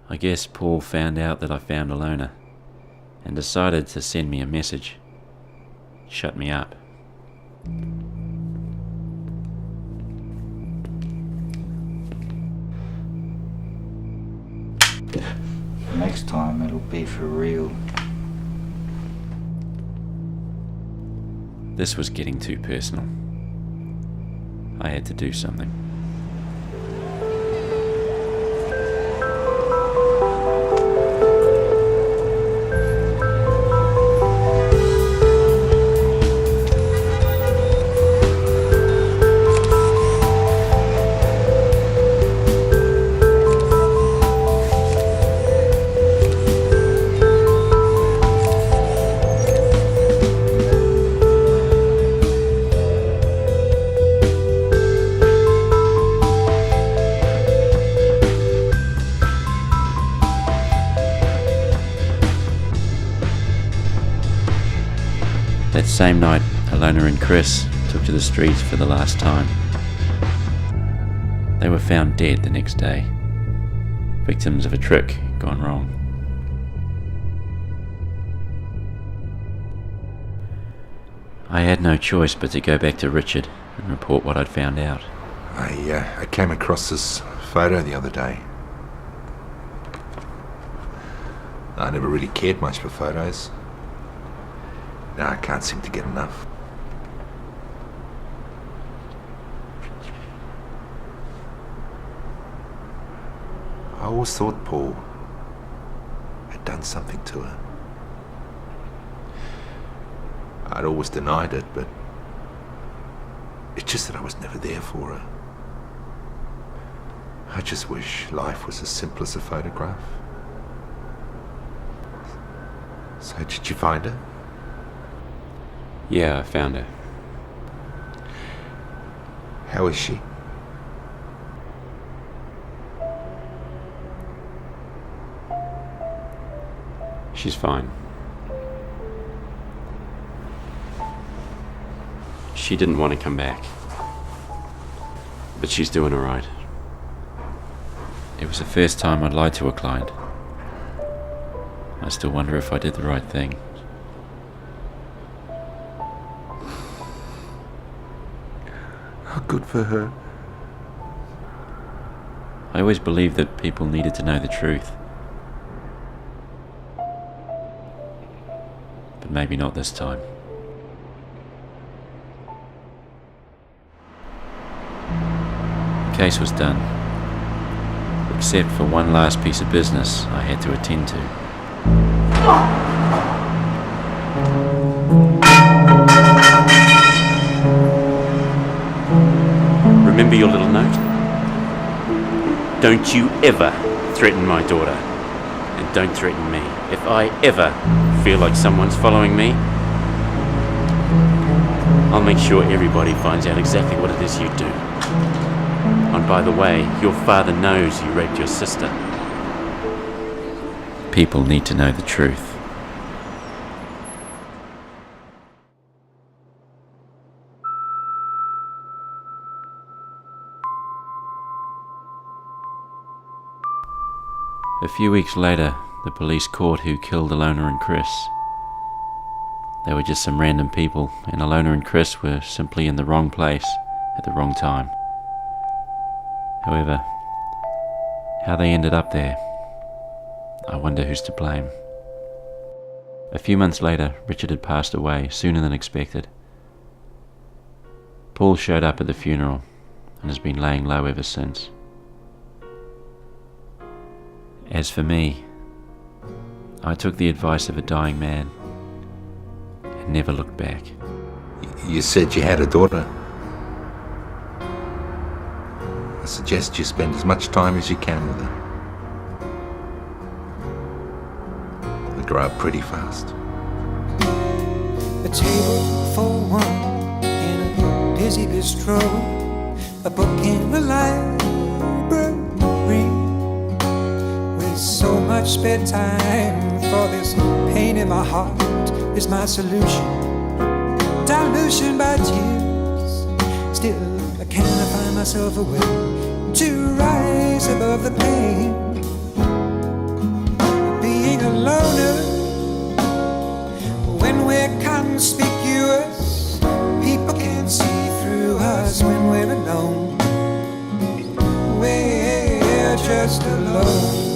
I guess Paul found out that I found Alona and decided to send me a message. Shut me up. Next time it'll be for real. This was getting too personal. I had to do something. That same night, Alona and Chris took to the streets for the last time. They were found dead the next day, victims of a trick gone wrong. I had no choice but to go back to Richard and report what I'd found out. I came across this photo the other day. I never really cared much for photos. No, I can't seem to get enough. I always thought Paul had done something to her. I'd always denied it, but it's just that I was never there for her. I just wish life was as simple as a photograph. So did you find her? Yeah, I found her. How is she? She's fine. She didn't want to come back, but she's doing alright. It was the first time I'd lied to a client. I still wonder if I did the right thing. Good for her. I always believed that people needed to know the truth. But maybe not this time. The case was done, except for one last piece of business I had to attend to. Remember your little note? Don't you ever threaten my daughter. And don't threaten me. If I ever feel like someone's following me, I'll make sure everybody finds out exactly what it is you do. And by the way, your father knows you raped your sister. People need to know the truth. A few weeks later, the police caught who killed Alona and Chris. They were just some random people, and Alona and Chris were simply in the wrong place at the wrong time. However, how they ended up there, I wonder who's to blame. A few months later, Richard had passed away sooner than expected. Paul showed up at the funeral and has been laying low ever since. As for me, I took the advice of a dying man and never looked back. You said you had a daughter. I suggest you spend as much time as you can with her. They grow up pretty fast. A table for one in a busy bistro, a book in the library, with so much spare time for this pain in my heart is my solution. Dilution by tears, still I cannot find myself a way to rise above the pain. conspicuous. People can see through us when we're alone. We're just alone.